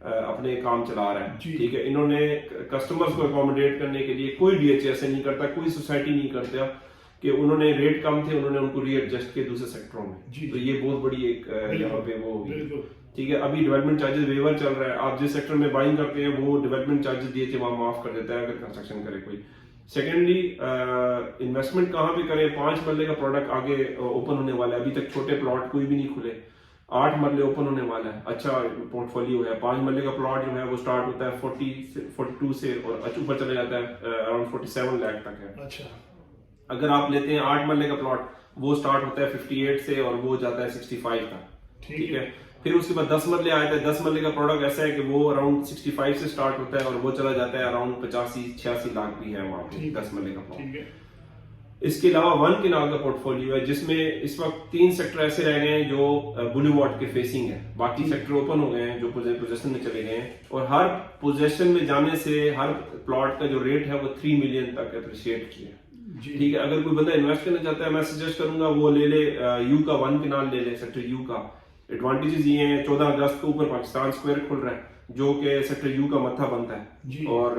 اپنے کام چلا رہا ہے. جی. ٹھیک ہے, انہوں نے کسٹمرز کو اکوموڈیٹ کرنے کے لیے کوئی ڈی ایچ ایسے نہیں کرتا, کوئی سوسائٹی نہیں کرتا کہ انہوں نے ریٹ کم تھے انہوں نے ان کو ری ایڈجسٹ کیے دوسرے سیکٹروں میں. تو یہ بہت بڑی ایک یہاں پہ وہ ہوگی. ٹھیک ہے, ابھی ڈیولپمنٹ چارجز ویور چل رہا ہے, آپ جس سیکٹر میں بائنگ کرتے ہیں وہ development charges D H A وہاں معاف کر دیتا ہے اگر کنسٹرکشن کرے کوئی. سیکنڈلی انویسٹمنٹ کہاں پہ کریں, 5 مرلے کا پروڈکٹ آگے اوپن ہونے والا ہے, ابھی تک چھوٹے پلاٹ کوئی بھی نہیں کھلے, 8 مرلے اوپن ہونے والا ہے, اچھا پورٹ فولیو ہے. 5 مرلے کا پلاٹ جو ہے وہ سٹارٹ ہوتا ہے 42 سے اور اوپر چلے جاتا ہے اراؤنڈ 47 لاکھ تک ہے. اچھا, اگر آپ لیتے ہیں 8 مرلے کا پلاٹ وہ سٹارٹ ہوتا ہے 58 سے اور وہ جاتا ہے 65 تک. ٹھیک ہے, پھر اس کے بعد 10 مرلے آتا ہے. 10 مرلے کا پروڈکٹ ایسا ہے کہ وہ اراؤنڈ 65 سے سٹارٹ ہوتا ہے اور وہ چلا جاتا ہے اراؤنڈ 85-86 لاکھ بھی ہے وہاں پہ 10 مرلے کا پلاٹ. اس کے علاوہ 1 کنال کا پورٹ فولیو ہے جس میں اس وقت 3 سیکٹر ایسے رہ گئے ہیں جو بلیو وارڈ کے فیسنگ ہے, باقی سیکٹر اوپن ہو گئے ہیں جو پوزیشن میں چلے گئے ہیں. اور ہر پوزیشن میں جانے سے ہر پلاٹ کا جو ریٹ ہے وہ 3 ملین تک اپریشیٹ کیا. ٹھیک ہے, اگر کوئی بندہ انویسٹ کرنا چاہتا ہے میں سجیسٹ کروں گا وہ لے لے یو کا 1 کنال لے لے, سیکٹر یو کا. ایڈوانٹیجز یہ ہیں, 14 اگست کو اوپر پاکستان اسکوائر کھل رہا ہے جو کہ سیکٹر یو کا متھا بنتا ہے, اور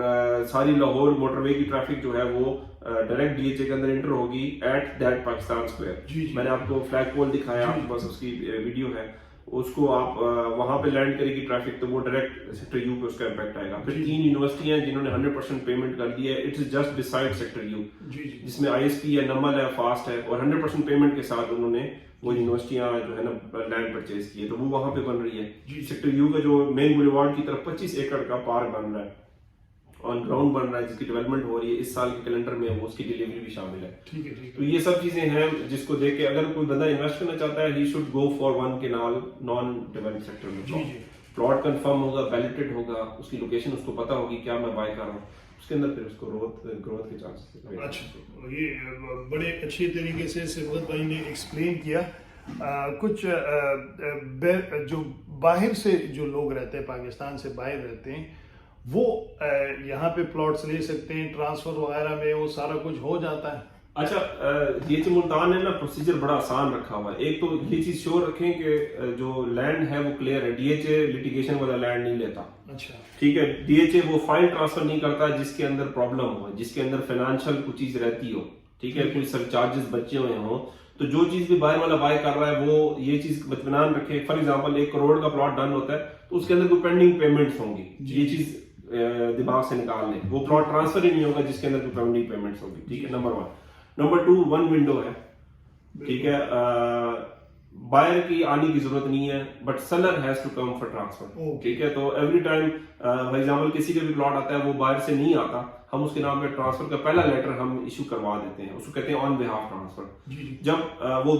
ساری لاہور موٹر وے کی ٹریفک جو ہے وہ ڈائریکٹ ڈی ایچ اے کے اندر انٹر ہوگی ایٹ دیٹ پاکستان اسکوائر. میں نے آپ کو فلیگ پول دکھایا, آپ کے پاس اس کی ویڈیو ہے, اس کو آپ وہاں پہ لینڈ کرے گی ٹریفک تو وہ ڈائریکٹ سیکٹر یو پہ اس کا امپیکٹ آئے گا. پھر 3 یونیورسٹیاں ہیں جنہوں نے 100% پیمنٹ کر دی ہے, it's just beside sector U, جس میں آئی ایس پی ہے, نمل ہے, فاسٹ ہے, اور 100% پیمنٹ کے ساتھ انہوں نے وہ یونیورسٹیاں جو ہے نا لینڈ پرچیز کی ہے, تو وہ وہاں پہ بن رہی ہے. سیکٹر یو کا جو مین بولیوارڈ کی طرف 25 ایکڑ کا پارک بن رہا ہے, آن گراؤنڈ بن رہا ہے, جس کی ڈیولپمنٹ ہو رہی ہے اس سال کے کیلنڈر میں, وہ اس کی ڈیلیوری بھی شامل ہے. تو یہ سب چیزیں ہیں جس کو دیکھ کے اگر کوئی بندہ انویسٹ کرنا چاہتا ہے, he should go for 1 kanal non developed sector میں. پلاٹ کنفرم ہوگا, بیلٹڈ ہوگا, اس کی لوکیشن اس کو پتا ہوگی کیا میں بائی کر رہا ہوں, اس کے اندر پھر اس کو گروتھ کے چانسز. اچھا, یہ بڑے اچھے طریقے سے صبغت بھائی نے ایکسپلین کیا. کچھ جو باہر سے جو لوگ رہتے ہیں, پاکستان سے باہر رہتے ہیں, وہ یہاں پہ پلاٹس لے سکتے ہیں, ٹرانسفر وغیرہ میں وہ سارا کچھ ہو جاتا ہے. اچھا, ڈی ایچ اے ملتان نے نا پروسیجر بڑا آسان رکھا ہوا ہے. ایک تو یہ چیز شیور رکھیں کہ جو لینڈ ہے وہ کلیئر ہے, ڈی ایچ اے لٹیگیشن والا لینڈ نہیں لیتا. اچھا, ٹھیک ہے, ڈی ایچ اے وہ فائل ٹرانسفر نہیں کرتا جس کے اندر پرابلم ہو, جس کے اندر فائنینشیل کوئی چیز رہتی ہو. ٹھیک ہے, کوئی سر چارجز بچے ہوئے ہوں, تو جو چیز بھی باہر والا بائی کر رہا ہے وہ یہ چیز اطمینان رکھے. فار ایگزامپل 1 کروڑ کا پلاٹ ڈن ہوتا ہے تو اس کے اندر کوئی پینڈنگ پیمنٹس ہوں گی, یہ چیز دماغ سے نکال لیں. وہ پلاٹ ٹرانسفر ہی نہیں ہوگا جس کے اندر کوئی پینڈنگ پیمنٹس ہوگی. ٹھیک ہے, نمبر 1. نمبر 2, 1 ونڈو ہے. ٹھیک ہے, بائر کی آنے کی ضرورت نہیں ہے, but seller has to come for transfer. ٹھیک ہے, تو ایوری ٹائم فار ایگزامپل کسی کا بھی پلاٹ آتا ہے وہ بائر سے نہیں آتا, ہم اس کے نام پہ ٹرانسفر کا پہلا لیٹر ہم ایشو کروا دیتے ہیں, اس کو کہتے ہیں آن بہاف ٹرانسفر.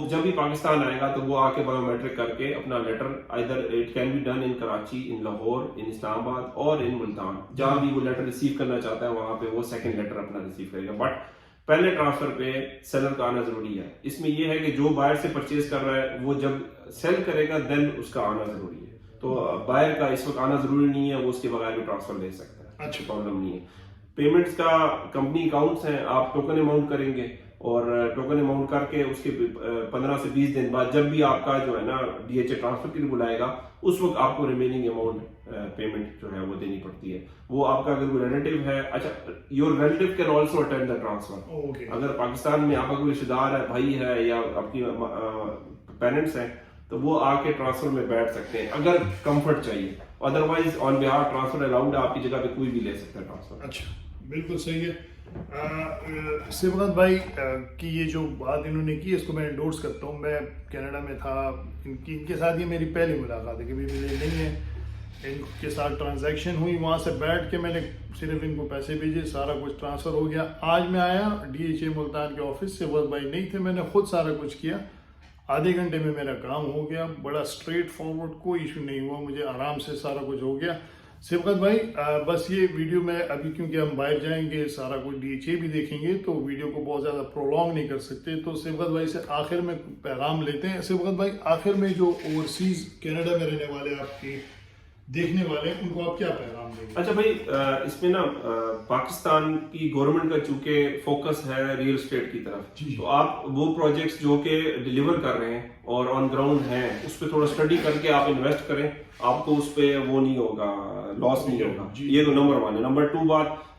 جب بھی پاکستان آئے گا تو وہ آ کے بایو میٹرک کر کے اپنا later either it can be done in Karachi, in Lahore, in Islamabad اور in ملتان, جہاں بھی وہ لیٹر ریسیو کرنا چاہتا ہے وہاں پہ وہ سیکنڈ لیٹر اپنا ریسیو کرے گا. بٹ پہلے ٹرانسفر پہ سیلر کا آنا ضروری ہے. اس میں یہ ہے کہ جو بائر سے پرچیز کر رہا ہے وہ جب سیل کرے گا دین اس کا آنا ضروری ہے. تو بائر کا اس وقت آنا ضروری نہیں ہے, وہ اس کے بغیر بھی ٹرانسفر لے سکتا ہے, اچھی پرابلم نہیں ہے. پیمنٹس کا کمپنی اکاؤنٹس ہیں, آپ ٹوکن اماؤنٹ کریں گے اور ٹوکن اماؤنٹ کر کے اس کے 15 سے 20 دن بعد جب بھی آپ کا جو ہے نا ڈی ایچ اے ٹرانسفر کے لیے بلائے گا اس وقت آپ کو ریمیننگ اماؤنٹ پیمنٹ جو ہے وہ دینی پڑتی ہے. وہ آپ کا اگر کوئی ریلیٹیو ہے, اچھا your relative can also attend the transfer. اگر پاکستان میں آپ کا کوئی رشتے دار ہے, بھائی ہے یا آپ کی پیرنٹس ہیں, تو وہ آ کے ٹرانسفر میں بیٹھ سکتے ہیں اگر کمفرٹ چاہیے. ادروائز آن بہاف ٹرانسفر الاؤڈ ہے, آپ کی جگہ پہ کوئی بھی لے سکتا ہے ٹرانسفر. اچھا, بالکل صحیح ہے. صبغت بھائی کی یہ جو بات انہوں نے کی اس کو میں انڈورس کرتا ہوں. میں کینیڈا میں تھا, ان کے ساتھ یہ میری پہلی ملاقات ہے, کبھی ملے نہیں ہے. ان کے ساتھ ٹرانزیکشن ہوئی, وہاں سے بیٹھ کے میں نے صرف ان کو پیسے بھیجے, سارا کچھ ٹرانسفر ہو گیا. آج میں آیا ڈی ایچ اے ملتان کے آفس سے, صبغت بھائی نہیں تھے, میں نے خود سارا کچھ کیا. آدھے گھنٹے میں میرا کام ہو گیا, بڑا اسٹریٹ فارورڈ, کوئی ایشو نہیں ہوا, مجھے آرام سے سارا کچھ ہو گیا. صبغت بھائی بس یہ ویڈیو میں ابھی کیونکہ ہم باہر جائیں گے, سارا کچھ ڈی ایچ اے بھی دیکھیں گے, تو ویڈیو کو بہت زیادہ پرولونگ نہیں کر سکتے, تو صبغت بھائی سے آخر میں پیغام لیتے ہیں. صبغت بھائی, آخر میں جو اوورسیز کینیڈا میں رہنے والے آپ کے دیکھنے والے ہیں ان کو آپ کیا پیغام دیں گے؟ اچھا بھائی، اس میں نا پاکستان کی گورنمنٹ کا چونکہ فوکس ہے ریئل اسٹیٹ کی طرف، تو آپ وہ پروجیکٹس جو کہ ڈیلیور کر رہے ہیں اور آن گراؤنڈ ہیں اس پہ تھوڑا اسٹڈی کر کے آپ انویسٹ کریں، آپ کو اس پہ وہ نہیں ہوگا، لاس نہیں ہوگا. یہ تو نمبر 1 ہے. نمبر 2 بات،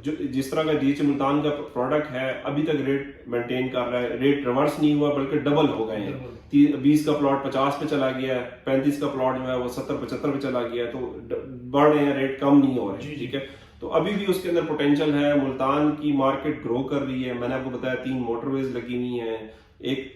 جس طرح کا ڈی ایچ اے ملتان کا پروڈکٹ ہے ابھی تک ریٹ مینٹین کر رہا ہے، ریٹ ریورس نہیں ہوا بلکہ ڈبل ہو گئے ہیں. 20 کا پلاٹ 50 پہ چلا گیا ہے، 35 کا پلاٹ جو ہے وہ 70-75 پہ چلا گیا ہے، تو بڑھ رہے ہیں، ریٹ کم نہیں ہو رہے ہیں. ٹھیک ہے، تو ابھی بھی اس کے اندر پوٹینشیل ہے. ملتان کی مارکیٹ گرو کر رہی ہے. میں نے آپ کو بتایا 3 موٹر ویز لگی ہوئی ہیں، ایک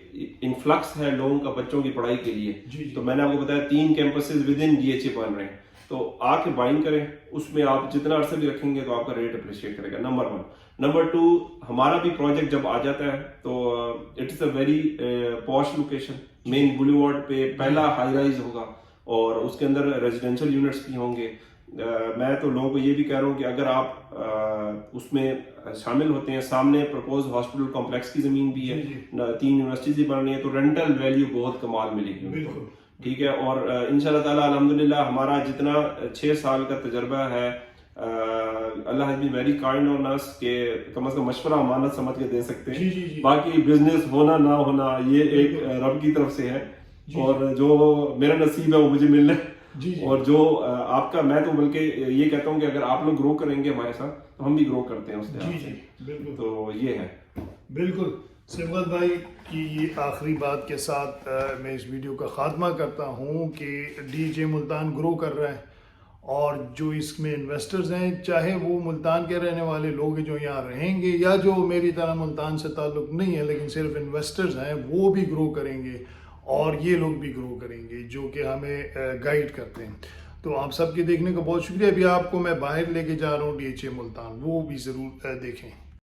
انفلکس ہے لوگوں کا بچوں کی پڑھائی کے لیے. تو میں نے آپ کو بتایا 3 campuses with in D H A بن رہے ہیں. تو آ کے بائنگ کریں، اس میں آپ جتنا عرصہ بھی رکھیں گے تو آپ کا ریٹ اپریشیٹ کرے گا. نمبر 1. نمبر 2، ہمارا بھی پروجیکٹ جب آ جاتا ہے تو اٹ از اے ویری پوش لوکیشن. مین بولیوارڈ پہ پہلا ہائی رائز ہوگا اور اس کے اندر ریزیڈینشیل یونٹس بھی ہوں گے. میں تو لوگوں کو یہ بھی کہہ رہا ہوں کہ اگر آپ اس میں شامل ہوتے ہیں، سامنے پرپوز ہاسپٹل کمپلیکس کی زمین بھی ہے، 3 یونیورسٹیز بھی بن رہی ہیں، تو رینٹل ویلیو بہت کمال ملے گی ان کو. ٹھیک ہے، اور انشاءاللہ تعالیٰ الحمدللہ ہمارا جتنا 6 سال کا تجربہ ہے، اللہ has been very kind on us کہ کم از کم مشورہ امانت سمجھ کے دے سکتے ہیں. باقی بزنس ہونا نہ ہونا یہ ایک رب کی طرف سے ہے، اور جو میرا نصیب ہے وہ مجھے ملنا ہے، اور جو آپ کا، میں تو بلکہ یہ کہتا ہوں کہ اگر آپ لوگ گرو کریں گے ہمارے ساتھ تو ہم بھی گرو کرتے ہیں اس لحاظ سے. تو یہ ہے. بالکل. صبغت بھائی کی یہ آخری بات کے ساتھ میں اس ویڈیو کا خاتمہ کرتا ہوں کہ ڈی ایچ اے ملتان گرو کر رہا ہے، اور جو اس میں انویسٹرز ہیں، چاہے وہ ملتان کے رہنے والے لوگ جو یہاں رہیں گے یا جو میری طرح ملتان سے تعلق نہیں ہے لیکن صرف انویسٹرز ہیں، وہ بھی گرو کریں گے اور یہ لوگ بھی گرو کریں گے جو کہ ہمیں گائیڈ کرتے ہیں. تو آپ سب کے دیکھنے کا بہت شکریہ. ابھی آپ کو میں باہر لے کے جا رہا ہوں ڈی ایچ اے ملتان، وہ بھی ضرور دیکھیں.